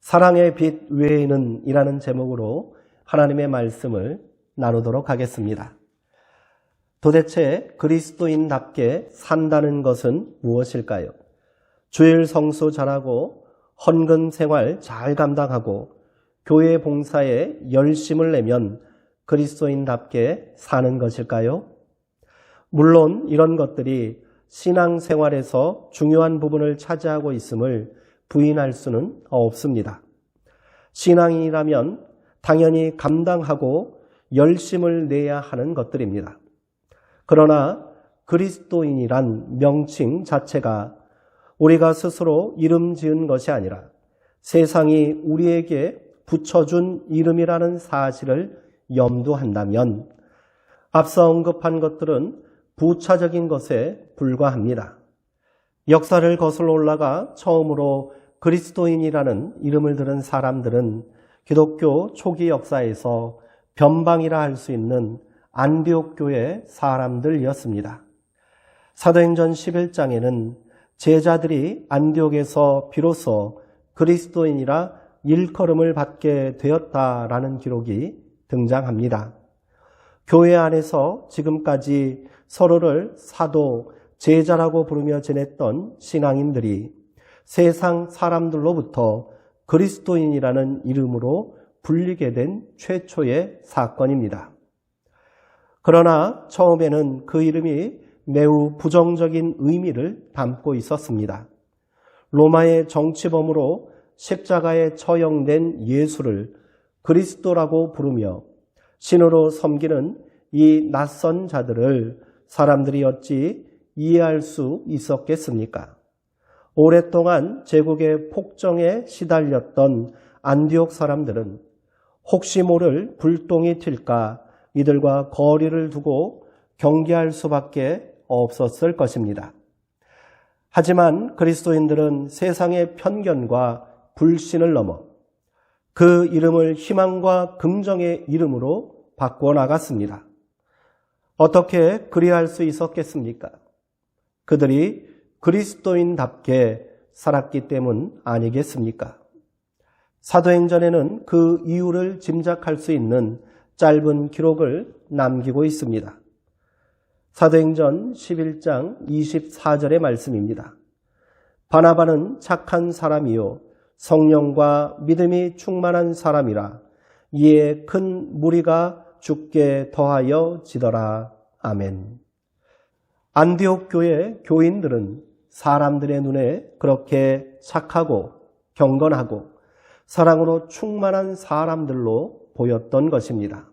사랑의 빛 외에는 이라는 제목으로 하나님의 말씀을 나누도록 하겠습니다. 도대체 그리스도인답게 산다는 것은 무엇일까요? 주일 성수 잘하고 헌금 생활 잘 감당하고 교회 봉사에 열심을 내면 그리스도인답게 사는 것일까요? 물론 이런 것들이 신앙생활에서 중요한 부분을 차지하고 있음을 부인할 수는 없습니다. 신앙인이라면 당연히 감당하고 열심을 내야 하는 것들입니다. 그러나 그리스도인이란 명칭 자체가 우리가 스스로 이름 지은 것이 아니라 세상이 우리에게 붙여준 이름이라는 사실을 염두한다면 앞서 언급한 것들은 부차적인 것에 불과합니다. 역사를 거슬러 올라가 처음으로 그리스도인이라는 이름을 들은 사람들은 기독교 초기 역사에서 변방이라 할 수 있는 안디옥 교회 사람들이었습니다. 사도행전 11장에는 제자들이 안디옥에서 비로소 그리스도인이라 일컬음을 받게 되었다라는 기록이 등장합니다. 교회 안에서 지금까지 서로를 사도, 제자라고 부르며 지냈던 신앙인들이 세상 사람들로부터 그리스도인이라는 이름으로 불리게 된 최초의 사건입니다. 그러나 처음에는 그 이름이 매우 부정적인 의미를 담고 있었습니다. 로마의 정치범으로 십자가에 처형된 예수를 그리스도라고 부르며 신으로 섬기는 이 낯선 자들을 사람들이 어찌 이해할 수 있었겠습니까? 오랫동안 제국의 폭정에 시달렸던 안디옥 사람들은 혹시 모를 불똥이 튈까 이들과 거리를 두고 경계할 수밖에 없었을 것입니다. 하지만 그리스도인들은 세상의 편견과 불신을 넘어 그 이름을 희망과 긍정의 이름으로 바꿔 나갔습니다. 어떻게 그리할 수 있었겠습니까? 그들이 그리스도인답게 살았기 때문 아니겠습니까? 사도행전에는 그 이유를 짐작할 수 있는 짧은 기록을 남기고 있습니다. 사도행전 11장 24절의 말씀입니다. 바나바는 착한 사람이요 성령과 믿음이 충만한 사람이라 이에 큰 무리가 죽게 더하여 지더라. 아멘. 안디옥 교회 교인들은 사람들의 눈에 그렇게 착하고 경건하고 사랑으로 충만한 사람들로 보였던 것입니다.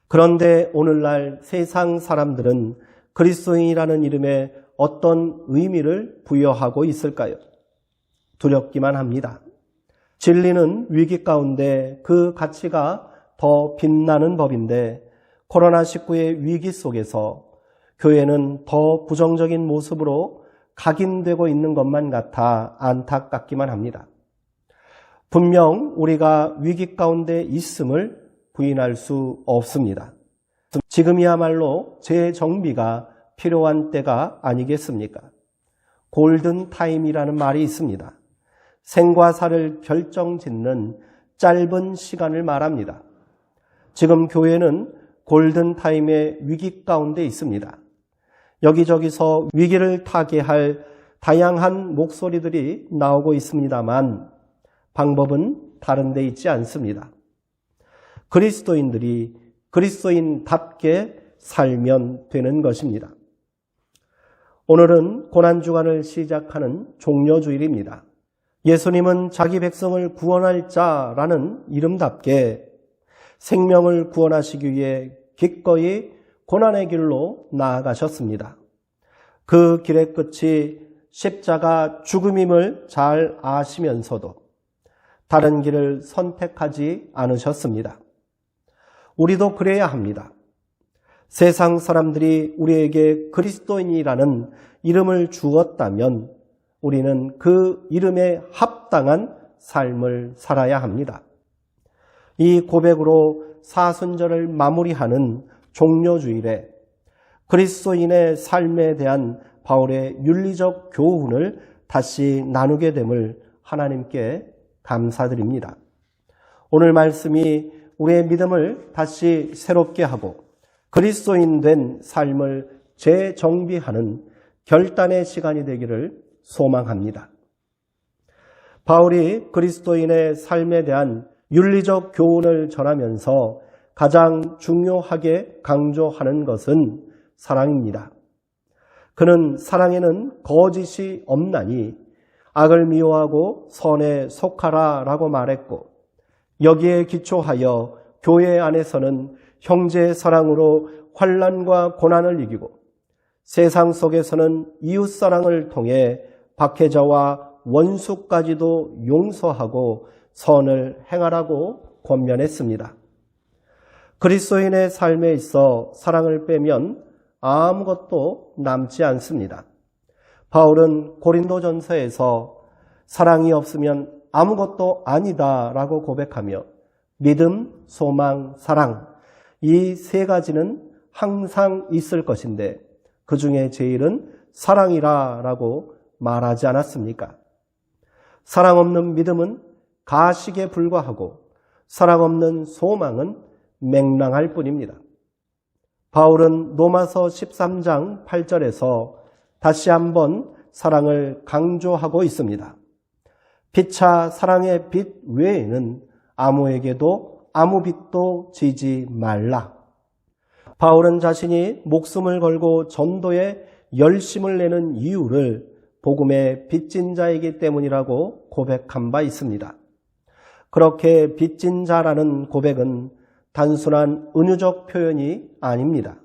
그런데 오늘날 세상 사람들은 그리스도인이라는 이름에 어떤 의미를 부여하고 있을까요? 두렵기만 합니다. 진리는 위기 가운데 그 가치가 더 빛나는 법인데 코로나19의 위기 속에서 교회는 더 부정적인 모습으로 각인되고 있는 것만 같아 안타깝기만 합니다. 분명 우리가 위기 가운데 있음을 부인할 수 없습니다. 지금이야말로 재정비가 필요한 때가 아니겠습니까? 골든타임이라는 말이 있습니다. 생과 사를 결정짓는 짧은 시간을 말합니다. 지금 교회는 골든타임의 위기 가운데 있습니다. 여기저기서 위기를 타개할 다양한 목소리들이 나오고 있습니다만 방법은 다른 데 있지 않습니다. 그리스도인들이 그리스도인답게 살면 되는 것입니다. 오늘은 고난주간을 시작하는 종려주일입니다. 예수님은 자기 백성을 구원할 자라는 이름답게 생명을 구원하시기 위해 기꺼이 고난의 길로 나아가셨습니다. 그 길의 끝이 십자가 죽음임을 잘 아시면서도 다른 길을 선택하지 않으셨습니다. 우리도 그래야 합니다. 세상 사람들이 우리에게 그리스도인이라는 이름을 주었다면 우리는 그 이름에 합당한 삶을 살아야 합니다. 이 고백으로 사순절을 마무리하는 종려주일에 그리스도인의 삶에 대한 바울의 윤리적 교훈을 다시 나누게 됨을 하나님께 감사드립니다. 오늘 말씀이 우리의 믿음을 다시 새롭게 하고 그리스도인 된 삶을 재정비하는 결단의 시간이 되기를 소망합니다. 바울이 그리스도인의 삶에 대한 윤리적 교훈을 전하면서 가장 중요하게 강조하는 것은 사랑입니다. 그는 사랑에는 거짓이 없나니 악을 미워하고 선에 속하라 라고 말했고, 여기에 기초하여 교회 안에서는 형제의 사랑으로 환난과 고난을 이기고 세상 속에서는 이웃사랑을 통해 박해자와 원수까지도 용서하고 선을 행하라고 권면했습니다. 그리스도인의 삶에 있어 사랑을 빼면 아무것도 남지 않습니다. 바울은 고린도전서에서 사랑이 없으면 아무것도 아니다라고 고백하며 믿음, 소망, 사랑 이 세 가지는 항상 있을 것인데 그 중에 제일은 사랑이라라고 말하지 않았습니까? 사랑 없는 믿음은 가식에 불과하고 사랑 없는 소망은 맹랑할 뿐입니다. 바울은 로마서 13장 8절에서 다시 한번 사랑을 강조하고 있습니다. 피차 사랑의 빛 외에는 아무에게도 아무 빛도 지지 말라. 바울은 자신이 목숨을 걸고 전도에 열심을 내는 이유를 복음의 빚진 자이기 때문이라고 고백한 바 있습니다. 그렇게 빚진 자라는 고백은 단순한 은유적 표현이 아닙니다.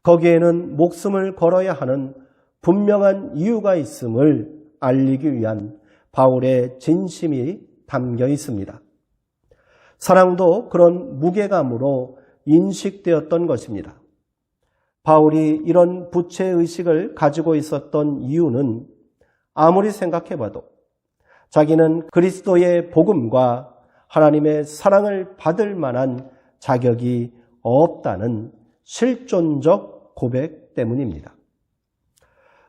거기에는 목숨을 걸어야 하는 분명한 이유가 있음을 알리기 위한 바울의 진심이 담겨 있습니다. 사랑도 그런 무게감으로 인식되었던 것입니다. 바울이 이런 부채의식을 가지고 있었던 이유는 아무리 생각해봐도 자기는 그리스도의 복음과 하나님의 사랑을 받을 만한 자격이 없다는 실존적 고백 때문입니다.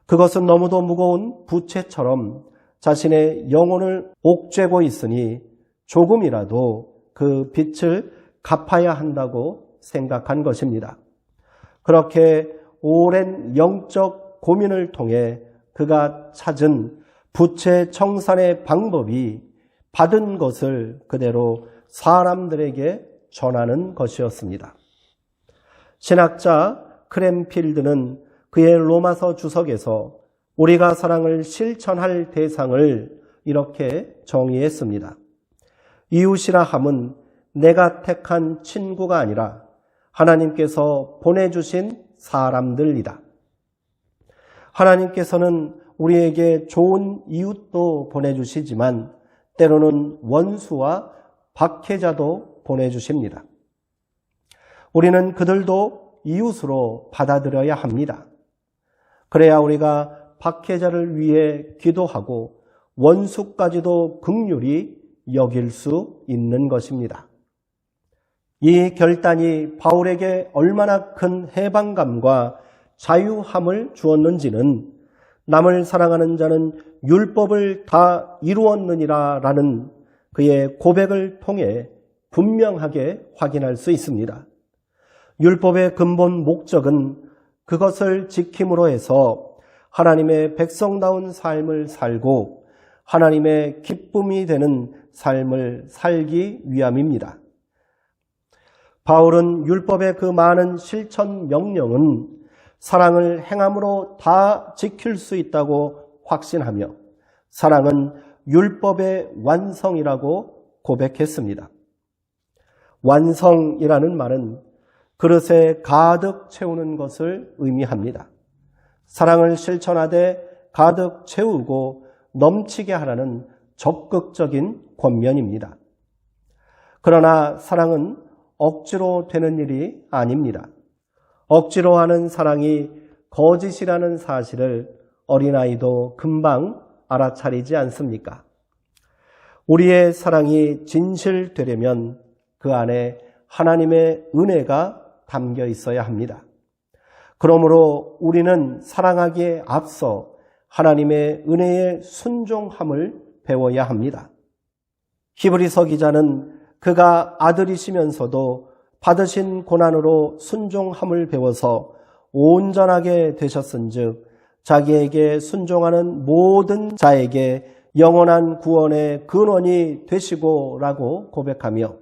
그것은 너무도 무거운 부채처럼 자신의 영혼을 옥죄고 있으니 조금이라도 그 빚을 갚아야 한다고 생각한 것입니다. 그렇게 오랜 영적 고민을 통해 그가 찾은 부채 청산의 방법이 받은 것을 그대로 사람들에게 전하는 것이었습니다. 신학자 크램필드는 그의 로마서 주석에서 우리가 사랑을 실천할 대상을 이렇게 정의했습니다. 이웃이라 함은 내가 택한 친구가 아니라 하나님께서 보내주신 사람들이다. 하나님께서는 우리에게 좋은 이웃도 보내주시지만 때로는 원수와 박해자도 보내주십니다. 우리는 그들도 이웃으로 받아들여야 합니다. 그래야 우리가 박해자를 위해 기도하고 원수까지도 긍휼히 여길 수 있는 것입니다. 이 결단이 바울에게 얼마나 큰 해방감과 자유함을 주었는지는 남을 사랑하는 자는 율법을 다 이루었느니라 라는 그의 고백을 통해 분명하게 확인할 수 있습니다. 율법의 근본 목적은 그것을 지킴으로 해서 하나님의 백성다운 삶을 살고 하나님의 기쁨이 되는 삶을 살기 위함입니다. 바울은 율법의 그 많은 실천 명령은 사랑을 행함으로 다 지킬 수 있다고 확신하며 사랑은 율법의 완성이라고 고백했습니다. 완성이라는 말은 그릇에 가득 채우는 것을 의미합니다. 사랑을 실천하되 가득 채우고 넘치게 하라는 적극적인 권면입니다. 그러나 사랑은 억지로 되는 일이 아닙니다. 억지로 하는 사랑이 거짓이라는 사실을 어린아이도 금방 알아차리지 않습니까? 우리의 사랑이 진실되려면 그 안에 하나님의 은혜가 담겨 있어야 합니다. 그러므로 우리는 사랑하기에 앞서 하나님의 은혜의 순종함을 배워야 합니다. 히브리서 기자는 그가 아들이시면서도 받으신 고난으로 순종함을 배워서 온전하게 되셨은즉 자기에게 순종하는 모든 자에게 영원한 구원의 근원이 되시고라고 고백하며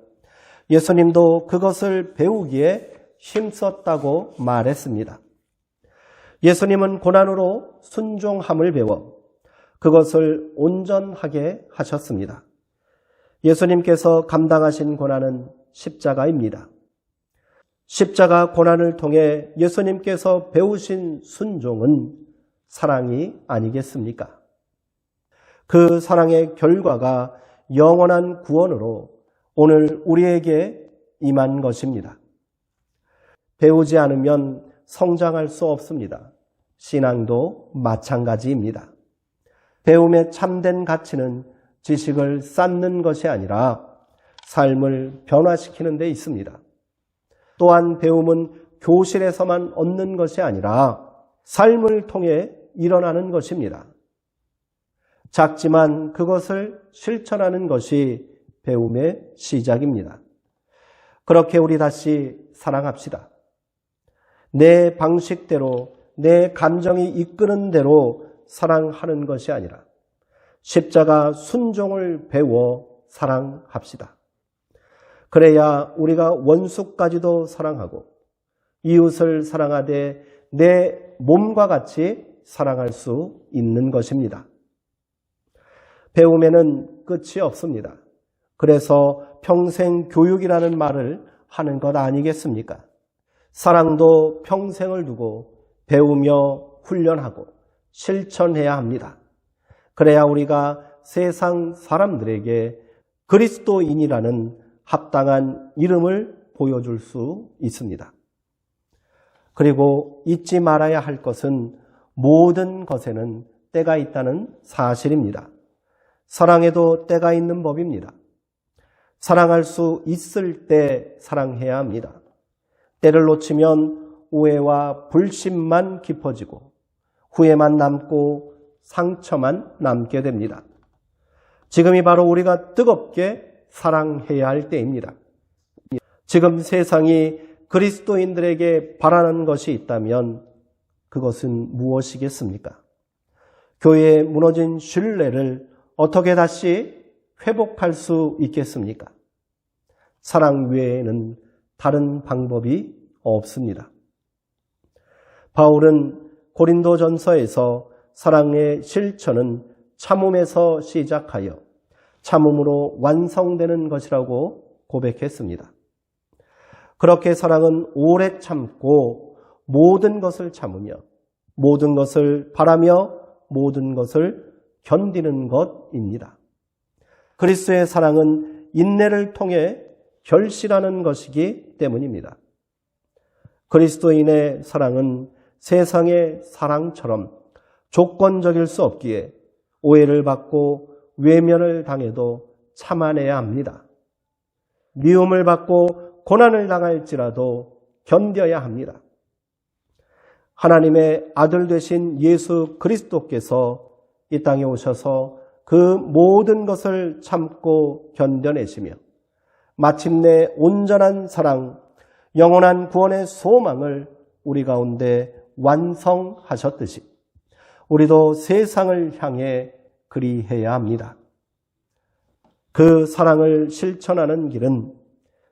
예수님도 그것을 배우기에 힘썼다고 말했습니다. 예수님은 고난으로 순종함을 배워 그것을 온전하게 하셨습니다. 예수님께서 감당하신 고난은 십자가입니다. 십자가 고난을 통해 예수님께서 배우신 순종은 사랑이 아니겠습니까? 그 사랑의 결과가 영원한 구원으로 오늘 우리에게 임한 것입니다. 배우지 않으면 성장할 수 없습니다. 신앙도 마찬가지입니다. 배움의 참된 가치는 지식을 쌓는 것이 아니라 삶을 변화시키는 데 있습니다. 또한 배움은 교실에서만 얻는 것이 아니라 삶을 통해 일어나는 것입니다. 작지만 그것을 실천하는 것이 배움의 시작입니다. 그렇게 우리 다시 사랑합시다. 내 방식대로, 내 감정이 이끄는 대로 사랑하는 것이 아니라 십자가 순종을 배워 사랑합시다. 그래야 우리가 원수까지도 사랑하고 이웃을 사랑하되 내 몸과 같이 사랑할 수 있는 것입니다. 배움에는 끝이 없습니다. 그래서 평생 교육이라는 말을 하는 것 아니겠습니까? 사랑도 평생을 두고 배우며 훈련하고 실천해야 합니다. 그래야 우리가 세상 사람들에게 그리스도인이라는 합당한 이름을 보여줄 수 있습니다. 그리고 잊지 말아야 할 것은 모든 것에는 때가 있다는 사실입니다. 사랑에도 때가 있는 법입니다. 사랑할 수 있을 때 사랑해야 합니다. 때를 놓치면 오해와 불신만 깊어지고 후회만 남고 상처만 남게 됩니다. 지금이 바로 우리가 뜨겁게 사랑해야 할 때입니다. 지금 세상이 그리스도인들에게 바라는 것이 있다면 그것은 무엇이겠습니까? 교회의 무너진 신뢰를 어떻게 다시 회복할 수 있겠습니까? 사랑 외에는 다른 방법이 없습니다. 바울은 고린도전서에서 사랑의 실천은 참음에서 시작하여 참음으로 완성되는 것이라고 고백했습니다. 그렇게 사랑은 오래 참고 모든 것을 참으며 모든 것을 바라며 모든 것을 견디는 것입니다. 그리스도의 사랑은 인내를 통해 결실하는 것이기 때문입니다. 그리스도인의 사랑은 세상의 사랑처럼 조건적일 수 없기에 오해를 받고 외면을 당해도 참아내야 합니다. 미움을 받고 고난을 당할지라도 견뎌야 합니다. 하나님의 아들 되신 예수 그리스도께서 이 땅에 오셔서 그 모든 것을 참고 견뎌내시며 마침내 온전한 사랑, 영원한 구원의 소망을 우리 가운데 완성하셨듯이 우리도 세상을 향해 그리해야 합니다. 그 사랑을 실천하는 길은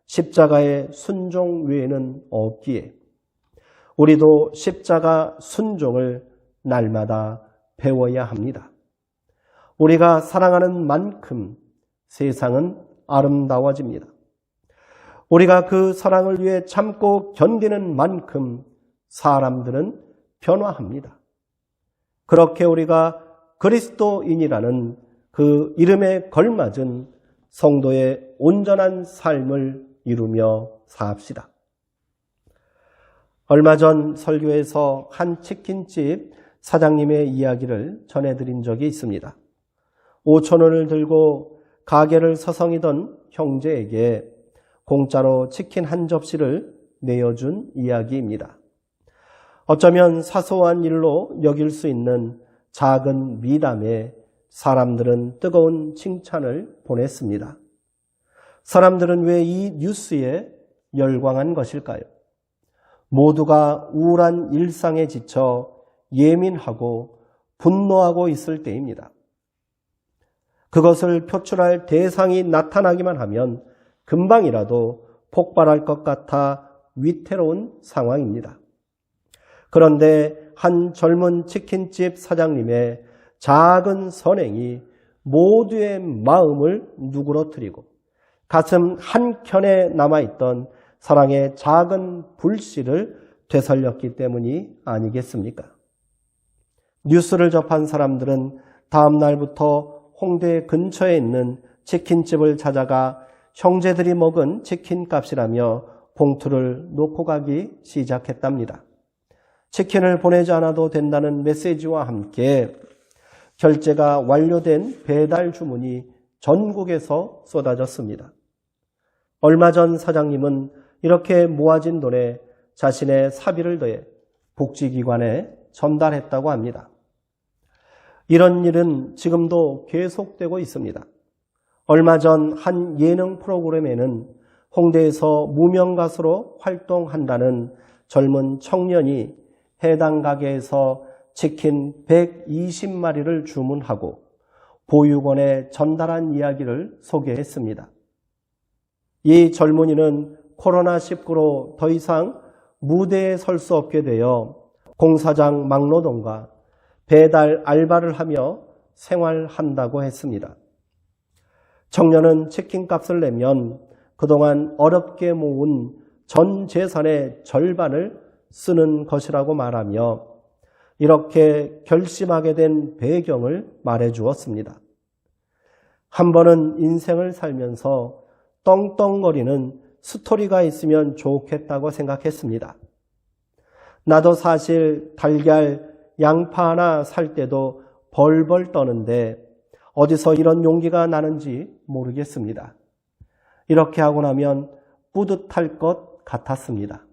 십자가의 순종 외에는 없기에 우리도 십자가 순종을 날마다 배워야 합니다. 우리가 사랑하는 만큼 세상은 아름다워집니다. 우리가 그 사랑을 위해 참고 견디는 만큼 사람들은 변화합니다. 그렇게 우리가 그리스도인이라는 그 이름에 걸맞은 성도의 온전한 삶을 이루며 삽시다. 얼마 전 설교에서 한 치킨집 사장님의 이야기를 전해드린 적이 있습니다. 5,000원을 들고 가게를 서성이던 형제에게 공짜로 치킨 한 접시를 내어준 이야기입니다. 어쩌면 사소한 일로 여길 수 있는 작은 미담에 사람들은 뜨거운 칭찬을 보냈습니다. 사람들은 왜 이 뉴스에 열광한 것일까요? 모두가 우울한 일상에 지쳐 예민하고 분노하고 있을 때입니다. 그것을 표출할 대상이 나타나기만 하면 금방이라도 폭발할 것 같아 위태로운 상황입니다. 그런데 한 젊은 치킨집 사장님의 작은 선행이 모두의 마음을 누그러뜨리고 가슴 한켠에 남아있던 사랑의 작은 불씨를 되살렸기 때문이 아니겠습니까? 뉴스를 접한 사람들은 다음 날부터 홍대 근처에 있는 치킨집을 찾아가 형제들이 먹은 치킨값이라며 봉투를 놓고 가기 시작했답니다. 치킨을 보내지 않아도 된다는 메시지와 함께 결제가 완료된 배달 주문이 전국에서 쏟아졌습니다. 얼마 전 사장님은 이렇게 모아진 돈에 자신의 사비를 더해 복지기관에 전달했다고 합니다. 이런 일은 지금도 계속되고 있습니다. 얼마 전 한 예능 프로그램에는 홍대에서 무명가수로 활동한다는 젊은 청년이 해당 가게에서 치킨 120마리를 주문하고 보육원에 전달한 이야기를 소개했습니다. 이 젊은이는 코로나19로 더 이상 무대에 설 수 없게 되어 공사장 막노동과 배달 알바를 하며 생활한다고 했습니다. 청년은 치킨값을 내면 그동안 어렵게 모은 전 재산의 절반을 쓰는 것이라고 말하며 이렇게 결심하게 된 배경을 말해 주었습니다. 한 번은 인생을 살면서 떵떵거리는 스토리가 있으면 좋겠다고 생각했습니다. 나도 사실 달걀, 양파 하나 살 때도 벌벌 떠는데 어디서 이런 용기가 나는지 모르겠습니다. 이렇게 하고 나면 뿌듯할 것 같았습니다.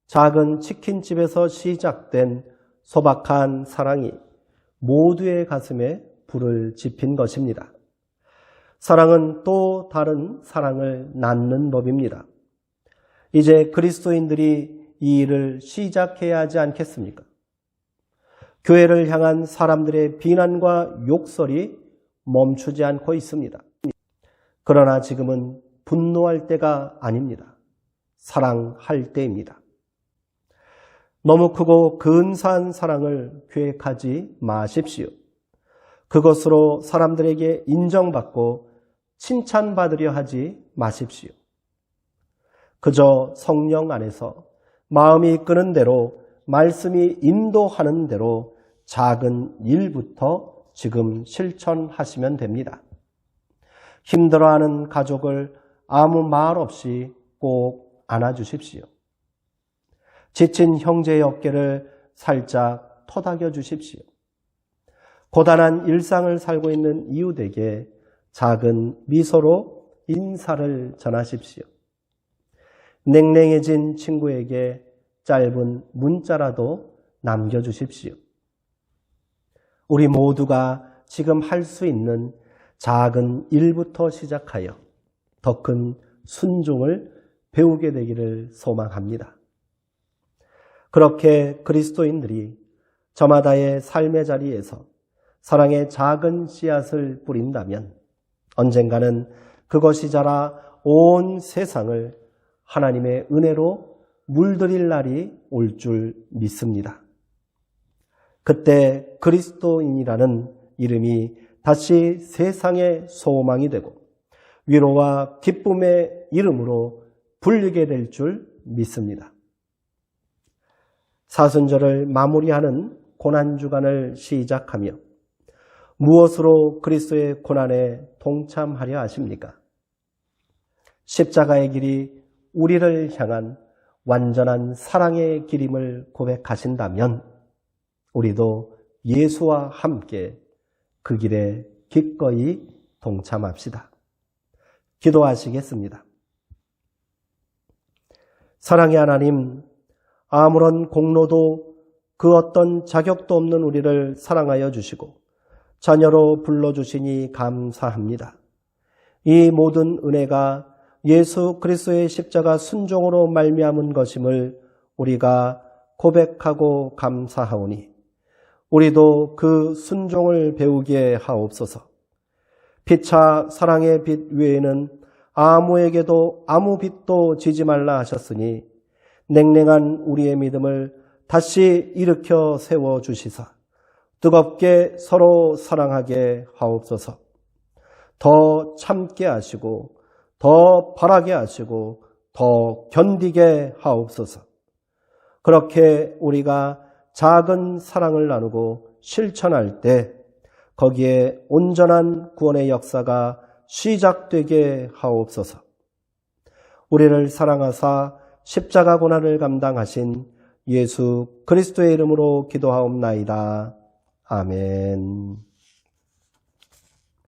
작은 치킨집에서 시작된 소박한 사랑이 모두의 가슴에 불을 지핀 것입니다. 사랑은 또 다른 사랑을 낳는 법입니다. 이제 그리스도인들이 이 일을 시작해야 하지 않겠습니까? 교회를 향한 사람들의 비난과 욕설이 멈추지 않고 있습니다. 그러나 지금은 분노할 때가 아닙니다. 사랑할 때입니다. 너무 크고 근사한 사랑을 계획하지 마십시오. 그것으로 사람들에게 인정받고 칭찬받으려 하지 마십시오. 그저 성령 안에서 마음이 이끄는 대로 말씀이 인도하는 대로 작은 일부터 지금 실천하시면 됩니다. 힘들어하는 가족을 아무 말 없이 꼭 안아주십시오. 지친 형제의 어깨를 살짝 토닥여 주십시오. 고단한 일상을 살고 있는 이웃에게 작은 미소로 인사를 전하십시오. 냉랭해진 친구에게 짧은 문자라도 남겨주십시오. 우리 모두가 지금 할 수 있는 작은 일부터 시작하여 더 큰 순종을 배우게 되기를 소망합니다. 그렇게 그리스도인들이 저마다의 삶의 자리에서 사랑의 작은 씨앗을 뿌린다면 언젠가는 그것이 자라 온 세상을 하나님의 은혜로 물들일 날이 올 줄 믿습니다. 그때 그리스도인이라는 이름이 다시 세상의 소망이 되고 위로와 기쁨의 이름으로 불리게 될 줄 믿습니다. 사순절을 마무리하는 고난주간을 시작하며 무엇으로 그리스도의 고난에 동참하려 하십니까? 십자가의 길이 우리를 향한 완전한 사랑의 길임을 고백하신다면 우리도 예수와 함께 그 길에 기꺼이 동참합시다. 기도하시겠습니다. 사랑의 하나님, 아무런 공로도 그 어떤 자격도 없는 우리를 사랑하여 주시고 자녀로 불러주시니 감사합니다. 이 모든 은혜가 예수 그리스도의 십자가 순종으로 말미암은 것임을 우리가 고백하고 감사하오니 우리도 그 순종을 배우게 하옵소서. 피차 사랑의 빛 외에는 아무에게도 아무 빛도 지지 말라 하셨으니 냉랭한 우리의 믿음을 다시 일으켜 세워주시사 뜨겁게 서로 사랑하게 하옵소서. 더 참게 하시고 더 바라게 하시고 더 견디게 하옵소서. 그렇게 우리가 작은 사랑을 나누고 실천할 때 거기에 온전한 구원의 역사가 시작되게 하옵소서. 우리를 사랑하사 십자가 고난을 감당하신 예수 그리스도의 이름으로 기도하옵나이다. 아멘.